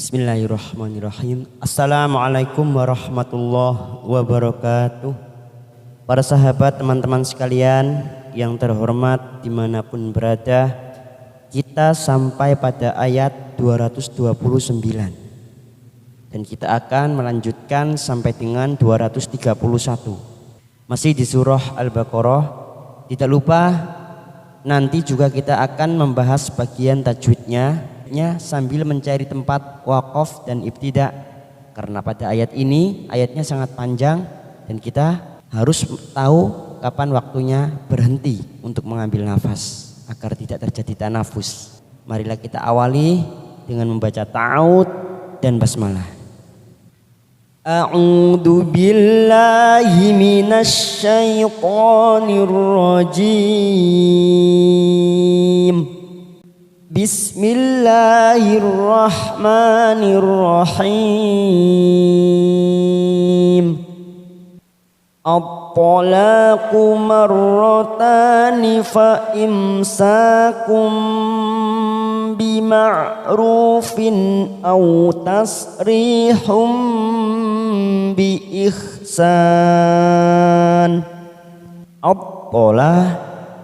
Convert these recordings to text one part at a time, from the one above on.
Bismillahirrahmanirrahim. Assalamualaikum warahmatullahi wabarakatuh. Para sahabat, teman-teman sekalian yang terhormat dimanapun berada, kita sampai pada ayat 229 dan kita akan melanjutkan sampai dengan 231. Masih di surah Al-Baqarah. Tidak lupa nanti juga kita akan membahas bagian tajwidnya sambil mencari tempat waqaf dan ibtida, karena pada ayat ini ayatnya sangat panjang dan kita harus tahu kapan waktunya berhenti untuk mengambil nafas agar tidak terjadi tanafus. Marilah kita awali dengan membaca ta'awud dan basmalah. A'udzu billahi minasy syaithanir rajim. Bismillahirrahmanirrahim. At-talaqu marratani fa imsakum bima'rufin aw tasrihum bi ihsan. At-talaq,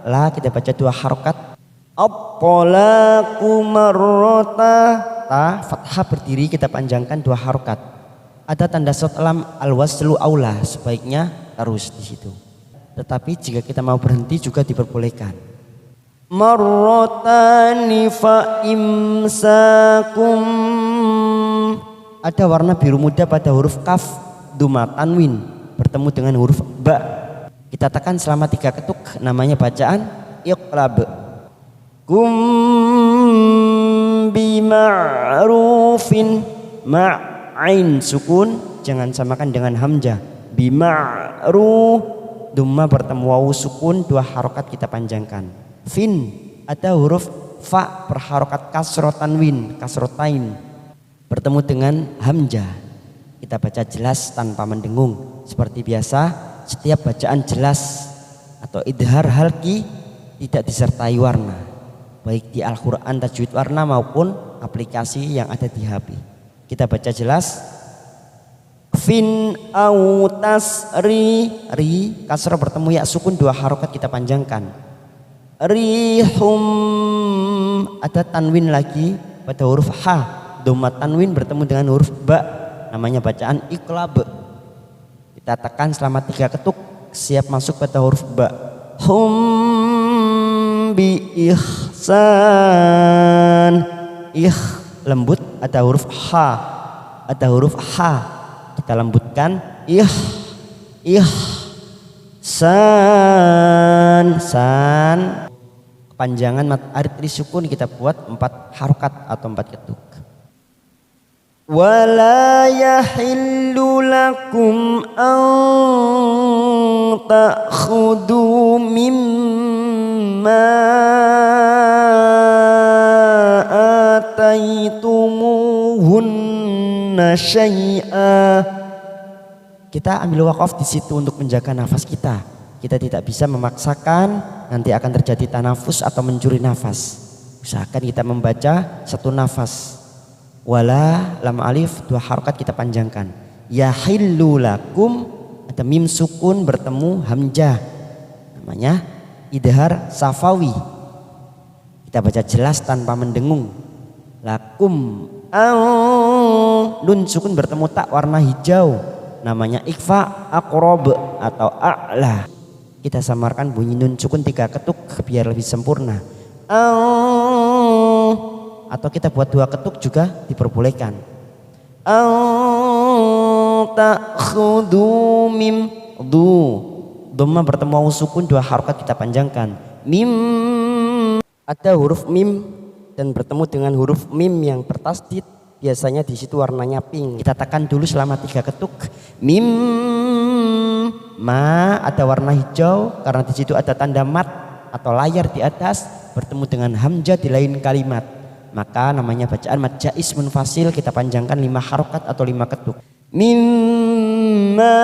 la kita baca dua harokat. At-talaqu marrata, ta fathah berdiri kita panjangkan dua harokat. Ada tanda shad lam al-waslu aula, sebaiknya terus di situ. Tetapi jika kita mau berhenti juga diperbolehkan. Marratani fa imsakum. Ada warna biru muda pada huruf kaf, duma tanwin bertemu dengan huruf ba. Kita tekan selama 3 ketuk, namanya bacaan iqlab. Kum bima'rufin, ma'ain sukun jangan samakan dengan hamzah. Bima'ruf, dhamma bertemu wawu sukun, dua harokat kita panjangkan. Fin, ada huruf fa berharokat kasro tanwin, kasrotain bertemu dengan hamzah. Kita baca jelas tanpa mendengung. Seperti biasa, setiap bacaan jelas atau idhar halki tidak disertai warna, baik di Al-Quran tajwid warna maupun aplikasi yang ada di HP. Kita baca jelas. Fin au tasri, ri kasrah bertemu ya sukun, dua harokat kita panjangkan. Rihum, ada tanwin lagi pada huruf ha, dhamma tanwin bertemu dengan huruf ba, namanya bacaan iqlab. Kita tekan selama 3 ketuk, siap masuk pada huruf ba. Hum bi ihsan, lembut, ada huruf ha, ada huruf ha kita lembutkan. San kepanjangan mat arid sukun kita buat 4 harokat atau 4 ketuk. Wala yahillu lakum an ta'khudhu mimma ataitumuhunna syai'a. Kita ambil wakaf di situ untuk menjaga nafas kita. Kita tidak bisa memaksakan, nanti akan terjadi tanafus atau mencuri nafas. Usahakan kita membaca 1 nafas. Wala lam alif 2 harokat kita panjangkan. Yahillu lakum, ada mim sukun bertemu hamzah, namanya idhar safawi. Kita baca jelas tanpa mendengung. Lakum nun sukun bertemu tak warna hijau, namanya ikfa aqrab atau a'la. Kita samarkan bunyi nun sukun 3 ketuk biar lebih sempurna. Atau kita buat 2 ketuk juga diperbolehkan. Ta'khudhu mim, du dhamma bertemu wawu sukun 2 harokat kita panjangkan. Mim, ada huruf mim dan bertemu dengan huruf mim yang bertasdid, biasanya di situ warnanya pink. Kita tekan dulu selama 3 ketuk. Mim ma, ada warna hijau karena di situ ada tanda mat atau layar di atas bertemu dengan hamzah di lain kalimat, maka namanya bacaan mad jaiz munfasil, kita panjangkan 5 harokat atau 5 ketuk. Mimma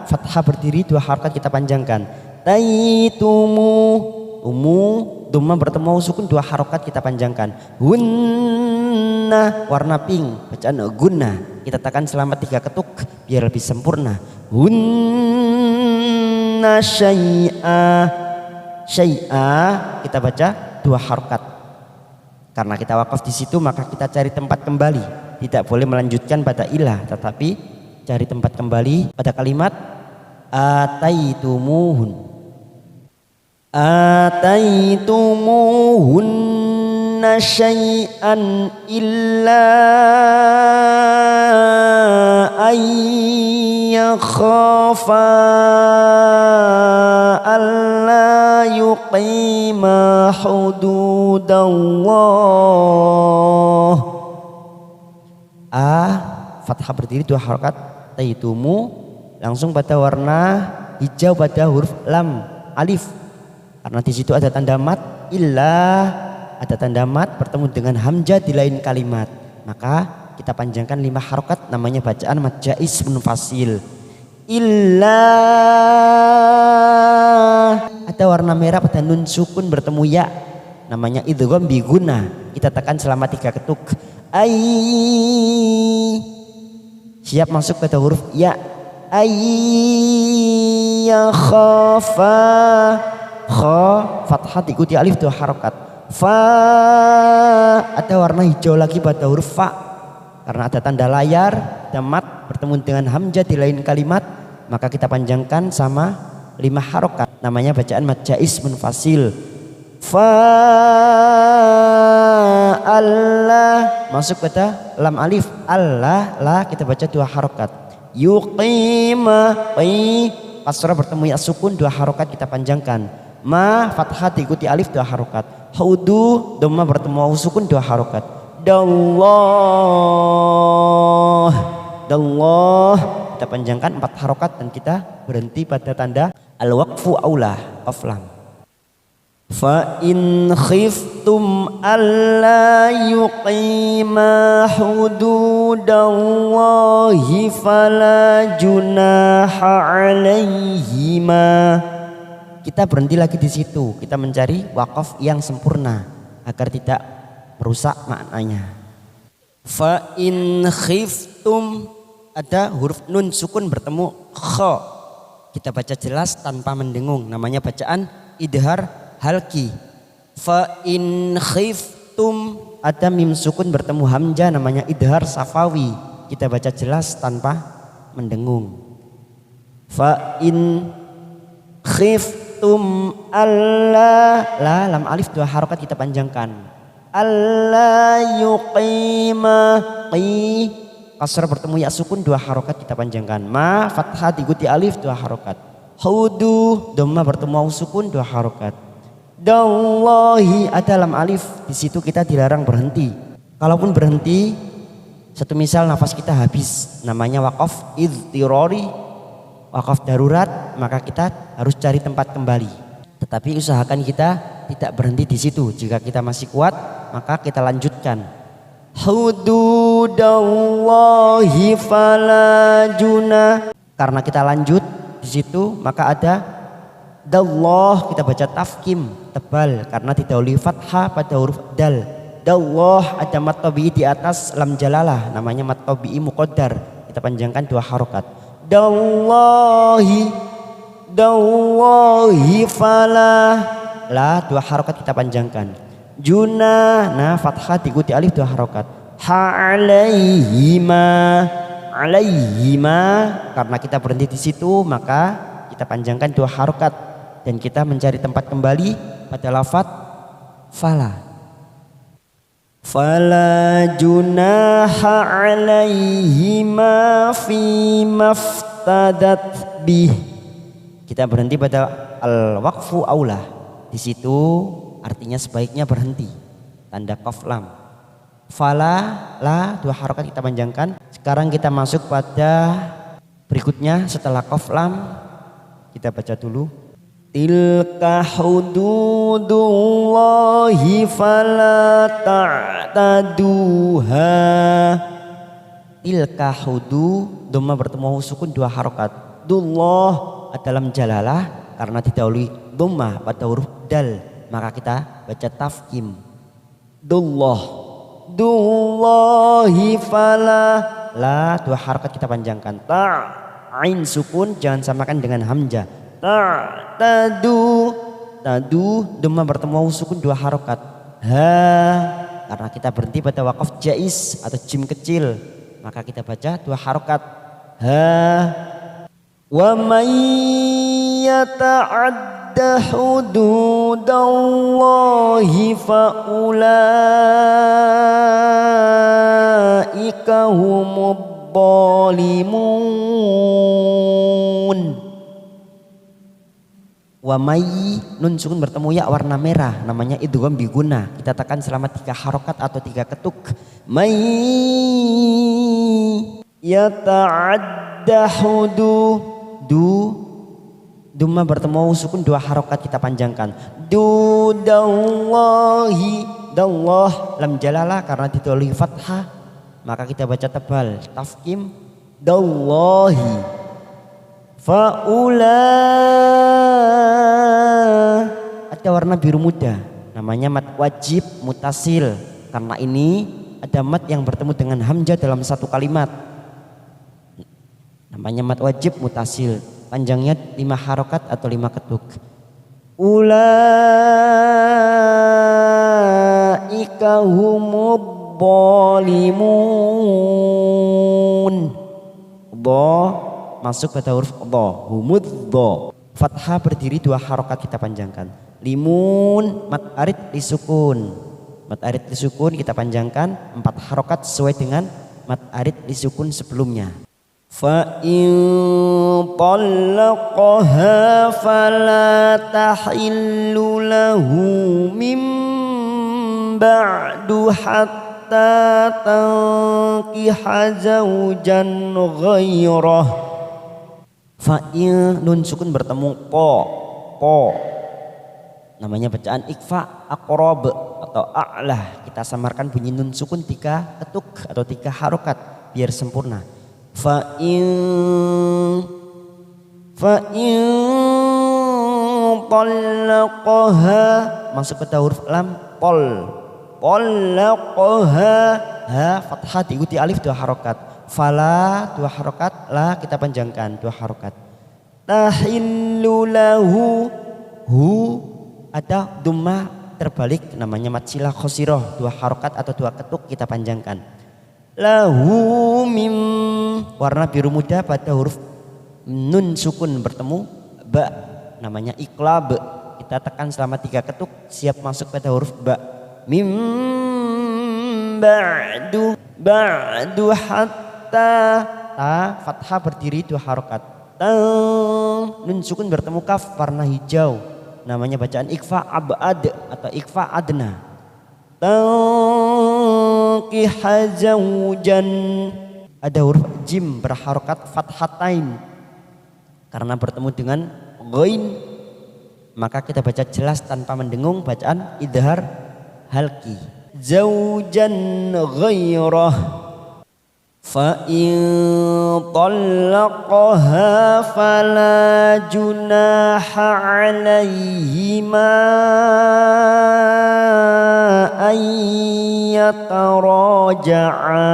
fathah berdiri 2 harokat kita panjangkan. Taitumu, umu dhamma bertemu wawu sukun 2 harokat kita panjangkan. Hunna warna pink bacaan gunna kita tekan selama 3 ketuk biar lebih sempurna. Hunna syai'a kita baca 2 harokat. Karena kita wakaf di situ maka kita cari tempat kembali, tidak boleh melanjutkan pada ilah tetapi cari tempat kembali pada kalimat ataitumuhunna syai'an illa ay yakhafa alla yuqima hududallah. Fathah berdiri 2 harokat, taitumu langsung pada warna hijau pada huruf lam alif. Karena di situ ada tanda mat, illa ada tanda mat bertemu dengan hamzah di lain kalimat. Maka kita panjangkan 5 harokat namanya bacaan mad jaiz munfasil. Illa ada warna merah pada nun sukun bertemu ya namanya idgham bi gunna. Kita tekan selama 3 ketuk. Siap masuk pada huruf ya. Khafa kha fathah diikuti alif 2 harokat. Fa ada warna hijau lagi pada huruf fa karena ada tanda layar ada mat bertemu dengan hamzah di lain kalimat maka kita panjangkan sama 5 harokat namanya bacaan mad jaiz munfasil. Fa Allah masuk pada lam alif Allah la kita baca 2 harokat. Yuqima kasrah bertemu ya sukun 2 harokat kita panjangkan. Ma fathah diikuti alif 2 harokat. Hudu dhamma bertemu wawu sukun 2 harokat. Dallah kita panjangkan 4 harokat dan kita berhenti pada tanda al-waqfu aulah qaf lam. Fa in khiftum alla yuqima hududallahi fala junaha alaihima. Kita berhenti lagi di situ. Kita mencari wakaf yang sempurna agar tidak merusak maknanya. Fa in khiftum ada huruf nun sukun bertemu kha. Kita baca jelas tanpa mendengung namanya bacaan idhar halki. Fa in khiftum ada mim sukun bertemu hamzah namanya idhar safawi. Kita baca jelas tanpa mendengung. Fa in khiftum alla la lam alif 2 harokat kita panjangkan. Alla yuqima qi kasrah bertemu ya sukun 2 harokat kita panjangkan. Ma fathah diikuti alif 2 harokat. Hudu dhamma bertemu wawu sukun 2 harokat. Dallahi ada lam alif di situ kita dilarang berhenti. Kalaupun berhenti satu misal nafas kita habis namanya wakaf idhtirori wakaf darurat maka kita harus cari tempat kembali. Tetapi usahakan kita tidak berhenti di situ. Jika kita masih kuat maka kita lanjutkan. Hududallahi fala junah. Karena kita lanjut di situ maka ada dallah kita baca tafkim tebal karena didahului fathah pada huruf dal. Dallah ada mat tabi'i di atas lam jalalah namanya mat tabi'i muqaddar kita panjangkan 2 harokat. Dallahi falah la 2 harokat kita panjangkan. Junah nah fathah diikuti alif 2 harokat. Ha alaihima karena kita berhenti di situ maka kita panjangkan 2 harokat dan kita mencari tempat kembali pada lafaz fala junaha alaihima fi maftadat bih. Kita berhenti pada al-waqfu aulah. Di situ artinya sebaiknya berhenti. Tanda qaf lam. Fala la 2 harokat kita panjangkan. Sekarang kita masuk pada berikutnya setelah qaf lam. Kita baca dulu. Tilka hududullahi fala ta'taduha. Tilka hudu dhamma bertemu wawu sukun 2 harokat. Dullah dalam jalalah karena didahului dhamma pada huruf dal maka kita baca tafkim. Dullah, dullahi fala, la dua harakat kita panjangkan. Ta, ain sukun jangan samakan dengan hamzah. Ta, tadu, tadu dhamma bertemu wawu sukun dua harakat. Ha, karena kita berhenti pada waqaf jaiz atau jim kecil, maka kita baca dua harakat. Ha, wa may yata'adda hududallahi faulaika humud dhalimun. Wa may, nun sukun bertemu ya warna merah, namanya idgham biguna. Kita tekan selama 3 harokat atau 3 ketuk. May yata'adda dhamma bertemu wawu sukun 2 harokat kita panjangkan. Dallahi, dallah lam jalalah karena ditolih fathah, maka kita baca tebal tafkim. Dallahi faula, ada warna biru muda, namanya mat wajib mutasil. Karena ini ada mat yang bertemu dengan hamzah dalam satu kalimat, namanya mat wajib mutasil. Panjangnya 5 harokat atau 5 ketuk. Ulaika humud dhalimun. Dha masuk pada huruf dha, humud dha. Fathah berdiri 2 harokat kita panjangkan. Limun mat arid disukun. Mat arid disukun kita panjangkan 4 harokat sesuai dengan mat arid disukun sebelumnya. Fa in talaqaha fala tahillu lahu min ba'du hatta tankiha zawjan ghairah. Fa in, nun sukun bertemu po, namanya bacaan ikfa aqrab atau a'lah. Kita samarkan bunyi nun sukun 3 ketuk atau 3 harokat biar sempurna. Fa in talaqaha masuk pada huruf lam talaqaha, ha fathah diikuti alif 2 harokat. Fala 2 harokat, la kita panjangkan 2 harokat. Tahillu lahu, hu ada dhamma terbalik, namanya mat silah khosirah 2 harokat atau 2 ketuk kita panjangkan. Lahu mim, warna biru muda pada huruf nun sukun bertemu ba, namanya iqlab. Kita tekan selama 3 ketuk, siap masuk pada huruf ba. Mim ba'du hatta, ta fathah berdiri 2 harokat. Nun sukun bertemu kaf warna hijau, namanya bacaan ikfa abad atau ikfa adna. Tankiha zawjan, ada huruf jim berharokat fathatain karena bertemu dengan ghain, maka kita baca jelas tanpa mendengung, bacaan idhar halki. Zawjan ghairah. Fa in talaqaha fala junaha alaihima an yataraja'a.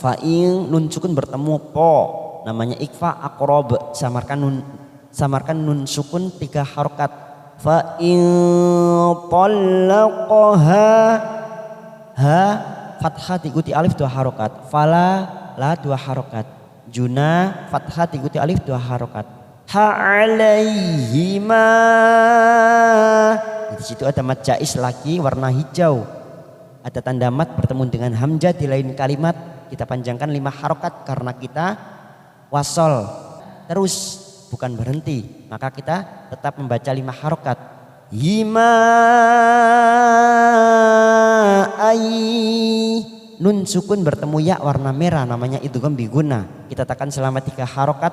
Fa in, nun sukun bertemu po, namanya ikfa aqrab, samarkan nun sukun 3 harokat. Fa in talaqaha, ha fathah diikuti alif 2 harokat. Fala, la 2 harokat. Juna fathah diikuti alif 2 harokat. Ha alaihima, di situ ada mat jaiz lagi warna hijau, ada tanda mat bertemu dengan hamzah di lain kalimat, kita panjangkan 5 harokat karena kita wasol terus bukan berhenti, maka kita tetap membaca 5 harokat. Hima ai, nun sukun bertemu ya warna merah, namanya idgham biguna. Kita tekan selama 3 harokat,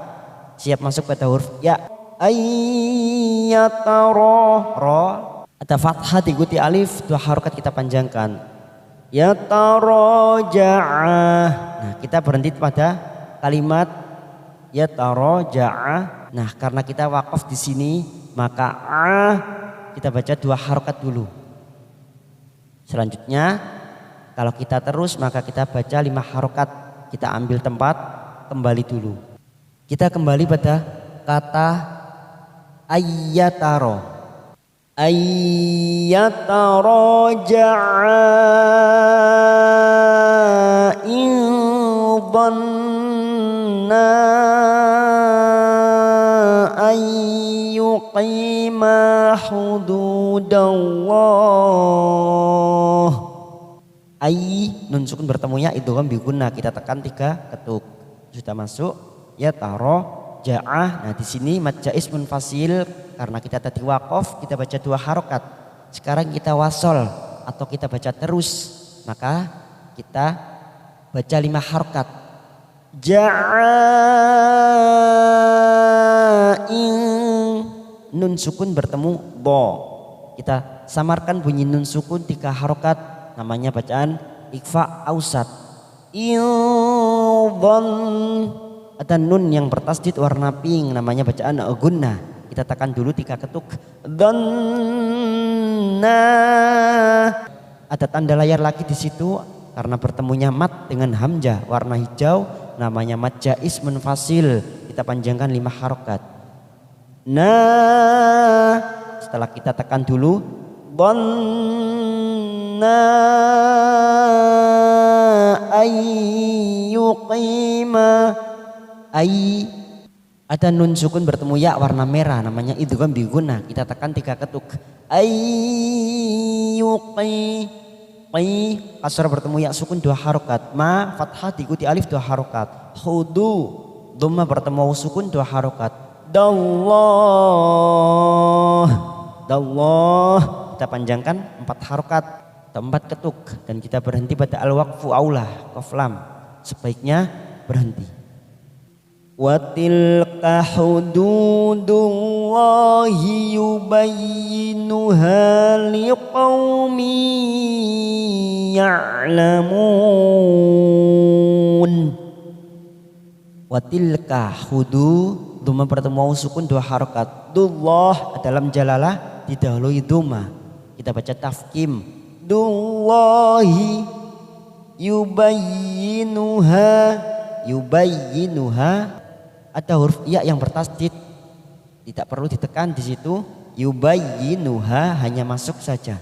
siap masuk pada huruf ya. Ayyatara, ro ada fathah diikuti alif 2 harokat kita panjangkan. Yataraja'ah, nah kita berhenti pada kalimat yataraja'ah. Nah karena kita wakaf di sini, maka kita baca 2 harokat dulu. Selanjutnya kalau kita terus maka kita baca 5 harokat. Kita ambil tempat, kembali dulu. Kita kembali pada kata ayyataro. Ayyataro ja'a in dhanna ayyuqima hududallah. Ai nun sukun bertemu ya idgham bi gunnah, kita tekan 3 ketuk. Sudah masuk ya taro ja'ah. Nah di sini mad jaiz munfasil karena kita tadi waqaf kita baca 2 harokat. Sekarang kita wasol atau kita baca terus maka kita baca 5 harokat. Ja'in nun sukun bertemu bo. Kita samarkan bunyi nun sukun 3 harokat. Namanya bacaan ikhfa ausat. Idhan ada nun yang bertasdid warna pink namanya bacaan gunnah. Kita tekan dulu 3 ketuk. Dhanna ada tanda layar lagi di situ karena bertemunya mat dengan hamzah warna hijau namanya mad jaiz munfasil. Kita panjangkan 5 harokat. Nah setelah kita tekan dulu ayyuqima ay ada nun sukun bertemu ya warna merah namanya idgham bi gunnah. Kita tekan 3 ketuk. Ayyuqi kasar bertemu ya sukun 2 harokat. Ma fathah diikuti alif 2 harokat. Hudu dhamma bertemu sukun 2 harokat. Dallah kita panjangkan 4 harokat atau 4 ketuk dan kita berhenti pada al-waqfu aulah qaf lam. Sebaiknya berhenti. Wa tilka hududullahi yubayyinuha liqaumin ya'lamun. Wa tilka hudud dhamma bertemu sukun 2 harokat. Dullah dalam jalalah didahului dhamma. Kita baca tafkim. Dullahi yubayyinuha. Yubayyinuha ada huruf ya yang bertasdid. Tidak perlu ditekan di situ. Yubayyinuha hanya masuk saja.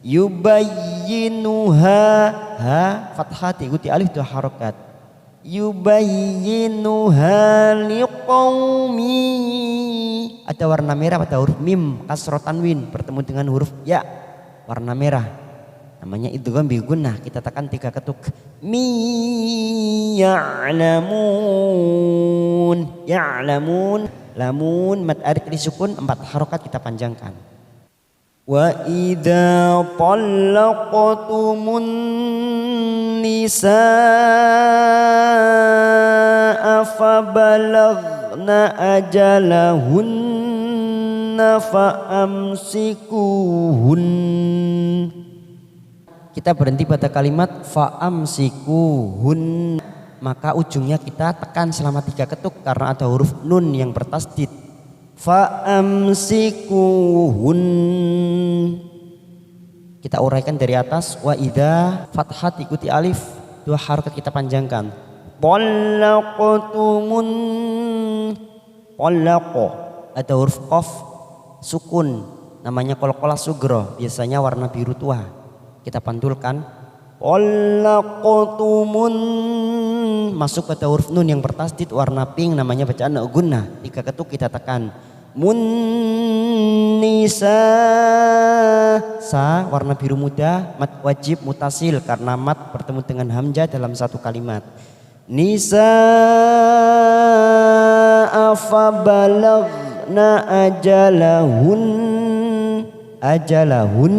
Yubayyinuha ha fathah diikuti alif 2 harokat. Yubayyinuha liqaumi ada warna merah pada huruf mim kasroh tanwin bertemu dengan huruf ya warna merah namanya idgham bi gunnah. Kita tekan 3 ketuk. Mi ya'lamun ya'lamun lamun mad arid disukun 4 harokat kita panjangkan. Wa idza talaqtumun nisaa fabalaghna ajalahunna fa'amsikuhun. Kita berhenti pada kalimat fa'amsikuhun maka ujungnya kita tekan selama 3 ketuk karena ada huruf nun yang bertasdid. Fa'amsikuhun kita uraikan dari atas. Wa idza fathah ikuti alif 2 harokat kita panjangkan. Talaqtumun talaqo ada huruf qaf sukun namanya qalqalah sugro biasanya warna biru tua. Kita pantulkan. Talaqtumun masuk pada huruf nun yang bertasdid warna pink namanya bacaan gunnah. 3 ketuk kita tekan. Mun nisa sa warna biru muda mat wajib mutasil karena mat bertemu dengan hamzah dalam satu kalimat. Nisa afabalaghna ajalahun ajalahun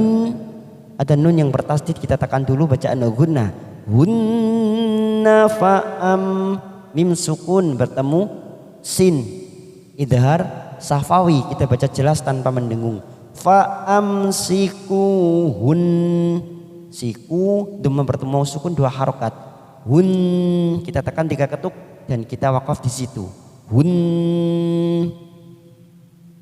ada nun yang bertasdid kita tekan dulu bacaan gunnah. Hunna fa'am mim sukun bertemu sin idhar sahfawi kita baca jelas tanpa mendengung. Fa'amsikuhun siku dhamma bertemu sukun 2 harokat. Hun kita tekan 3 ketuk dan kita wakaf di situ. Hun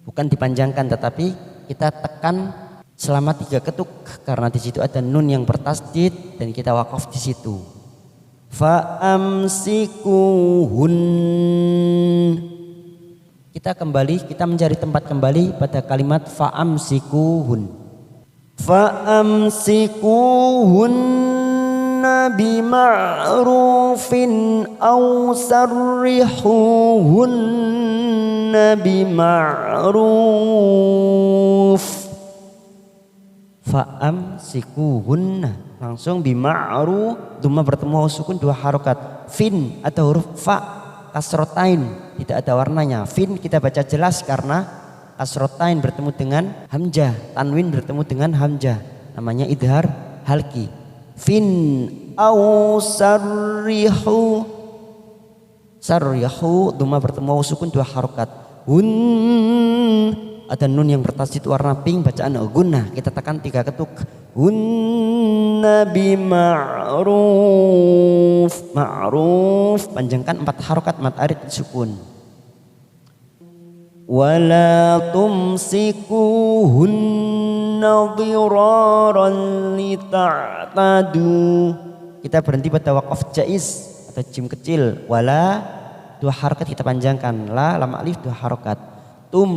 bukan dipanjangkan tetapi kita tekan selama 3 ketuk karena di situ ada nun yang bertasdid dan kita wakaf di situ. Fa'amsikuhun. Kita mencari tempat kembali pada kalimat fa'amsikuhun. Fa'amsikuhunna bima'rufin aw sarrihuhunna bima'ruf. Fa'amsikuhunna langsung bima'ruf, dhamma bertemu wawu sukun 2 harokat. Fin atau huruf fa kasrotain, tidak ada warnanya. Fin kita baca jelas karena kasrotain bertemu dengan hamzah, tanwin bertemu dengan hamzah, namanya idhar halki. Fin au sarrihu, dhamma bertemu wawu sukun 2 harokat. Hun ada nun yang bertasdid warna pink, bacaan gunnah, kita tekan 3 ketuk. Hunna bima'ruf, ma'ruf panjangkan 4 harokat mad arid sukun. Wala tumsikuhunna dhiraran lita'tadu. Kita berhenti pada waqaf jaiz atau jim kecil. Wala 2 harokat kita panjangkan, lam alif 2 harokat. Tum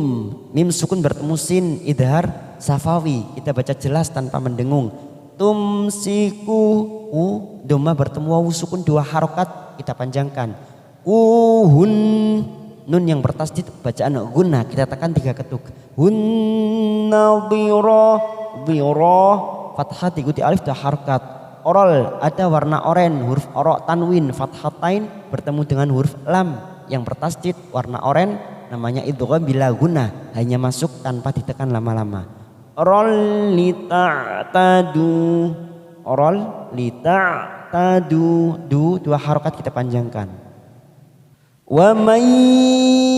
mim sukun bertemu sin idhar safawi, kita baca jelas tanpa mendengung. Tumsiku dhamma bertemu wawu sukun 2 harokat kita panjangkan. Uhun nun yang bertasdid bacaan gunnah, kita tekan 3 ketuk. Hunna dhira fathah diikuti alif 2 harokat. Oral ada warna oren, huruf oro tanwin fathatain bertemu dengan huruf lam yang bertasdid warna oren, namanya idgham bila gunnah, hanya masuk tanpa ditekan lama-lama. Oral lita'tadu, oral lita'tadu, 2 harokat kita panjangkan. Wa may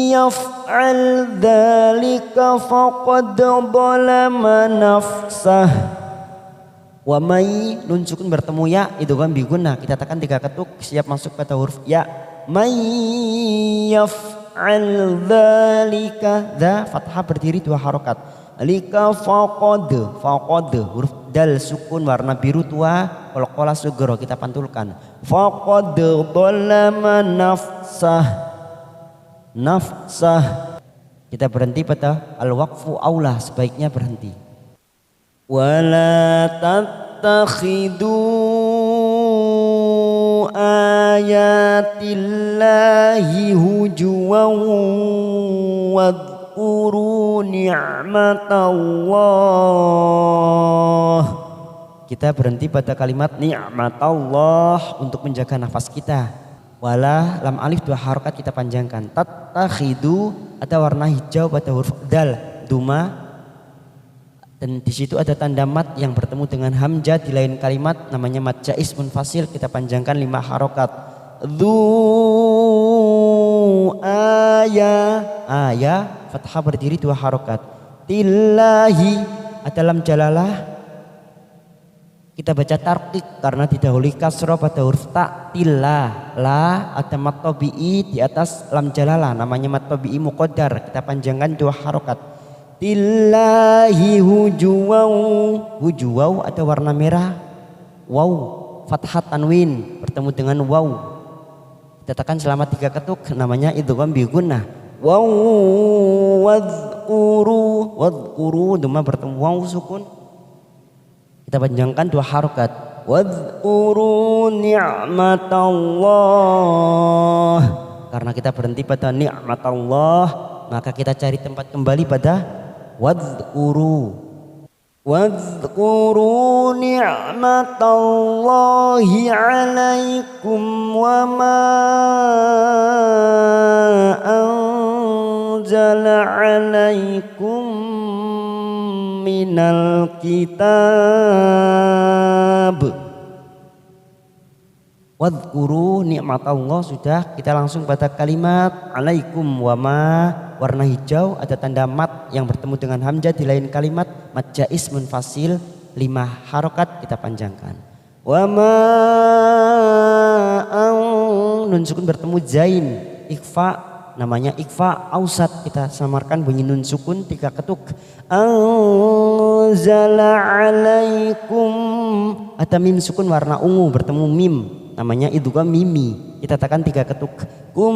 yaf'al dzalika faqad dhalama nafsah. Wa may nun sukun bertemu ya idgham bi gunnah, kita tekan 3 ketuk siap masuk pada huruf ya. May yaf'al dzalika, dza fathah berdiri 2 harokat. Lika faqad huruf dal sukun warna biru tua, qalqalah sugro kita pantulkan. Faqad dhalama nafsah. Kita berhenti pada al-waqfu aula, sebaiknya berhenti. Wala tattakhidu ayatillahi hujuwan wadhkuru ni'matallah. Kita berhenti pada kalimat ni'matallah untuk menjaga nafas kita. Wala lam alif 2 harokat kita panjangkan. Tattakhidu ada warna hijau pada huruf dal duma, dan di situ ada tanda mat yang bertemu dengan hamzah di lain kalimat, namanya mad jaiz munfasil, kita panjangkan 5 harokat. Dzu aya fathah berdiri 2 harokat. Tillahi ada lam jalalah, kita baca tarqiq karena didahului kasroh pada huruf ta. Tillah, la ada mat tabi'i di atas lam jalalah, namanya mat tabi'i muqaddar, kita panjangkan 2 harokat. Tillahi hujuwau ada warna merah, waw fathah tanwin bertemu dengan waw, kita tekan selama 3 ketuk, namanya idgham bi gunnah. Waw wadhkuru dhamma bertemu waw sukun, kita panjangkan 2 harokat. Wadhkuru ni'matallah, karena kita berhenti pada ni'matallah maka kita cari tempat kembali pada wadhkuru ni'matallahi 'alaikum wa ma anzala 'alaikum minal kitab. Wadhkuru ni'matallah sudah, kita langsung pada kalimat alaikum wa ma, warna hijau ada tanda mat yang bertemu dengan hamzah di lain kalimat, mad jaiz munfasil 5 harokat kita panjangkan. Wa ma nun sukun bertemu zain, ikhfa namanya ikhfa ausat, kita samarkan bunyi nun sukun 3 ketuk. Anzala alaikum, ada mim sukun warna ungu bertemu mim, namanya idgham mimi, kita tekan 3 ketuk. Kum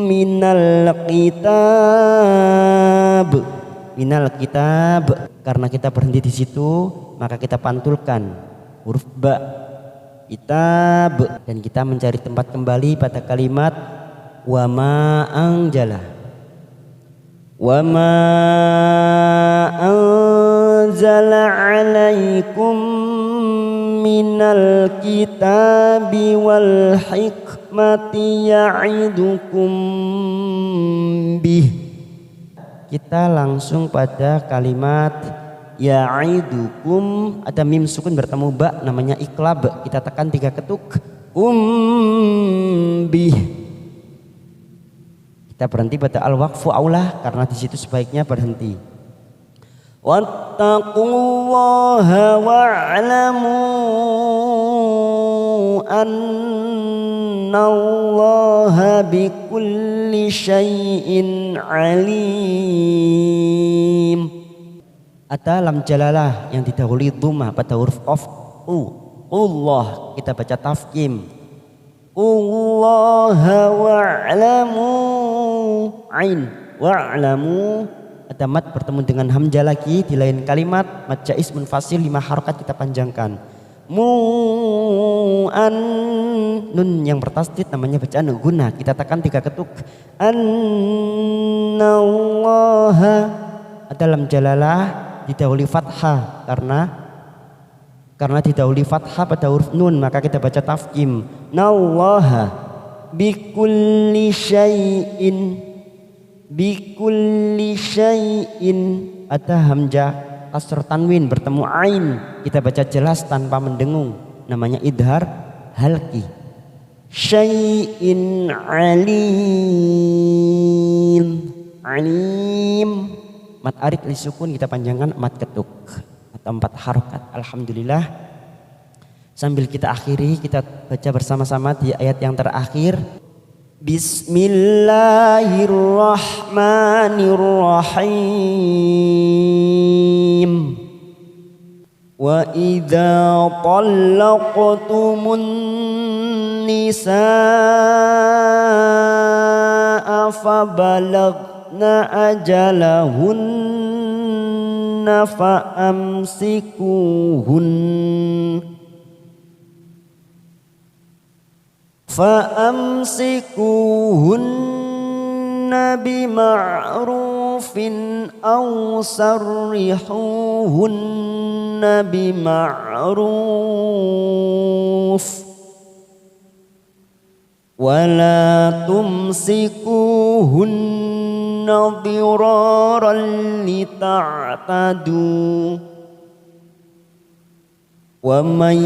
minal kitab, minal kitab, karena kita berhenti di situ maka kita pantulkan huruf ba, kitab, dan kita mencari tempat kembali pada kalimat wa ma anjala, wa ma anzala alaikum minal kitabi wal hikmati ya'idukum bih. Kita langsung pada kalimat ya'idukum, ada mim sukun bertemu ba, namanya iklab, kita tekan 3 ketuk. Bih, kita berhenti pada al-waqfu aulah, karena di situ sebaiknya berhenti. Wattaqullaha wa'lamu annallaha bikulli syai'in alim. Ada lam jalalah yang didahului dhammah pada huruf qaf. Allah kita baca tafkim. Allaha wa'lamu, ain wa'lamu, ada mat bertemu dengan hamzah lagi di lain kalimat, mat jaiz munfasil 5 harokat kita panjangkan. Mu'an, nun yang bertasdid namanya bacaan guna, kita tekan 3 ketuk. Annallaha, ada lam jalalah didahului fathah, karena didahului fathah pada huruf nun maka kita baca tafkim. Nallaha bikulli syai'in, bikulli syai'in, ada hamzah kasr tanwin bertemu ain, kita baca jelas tanpa mendengung, namanya idhar halqi. Syai'in alim, alim, mat arid li sukun kita panjangkan 4 ketuk atau 4 harokat. Alhamdulillah, sambil kita akhiri, kita baca bersama-sama di ayat yang terakhir. Bismillahirrahmanirrahim. Wa idza talaqtumun nisaa fabalaghna ajalahunna fa'amsikuhunna bima'rufin aw sarrihuhunna bima'ruf wala tumsikuhunna dhiraran lita'tadu wa man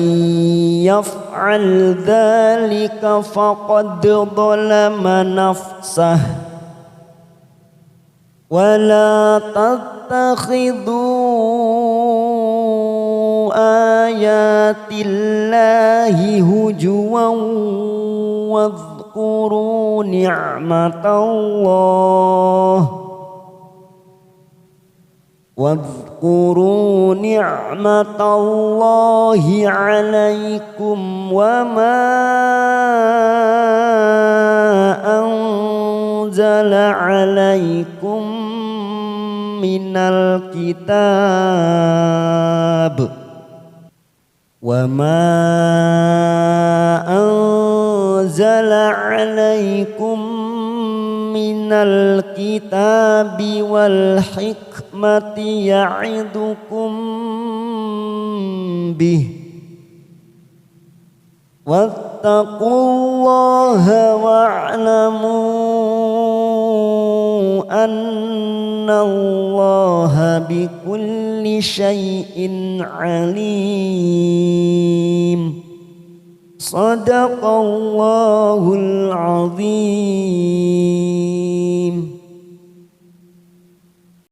yaf'al dhalika faqad dhalama nafsah wa la tattakhidhu ayatillahi hujuwan wadhkuru ni'matallah واذكروا نعمة الله عليكم وما أنزل عليكم من الكتاب minal kitabi wal hikmati ya'idukum bih wattaqullaha wa'lamu annallaha bikulli syai'in alim. Sadaqallahul azim.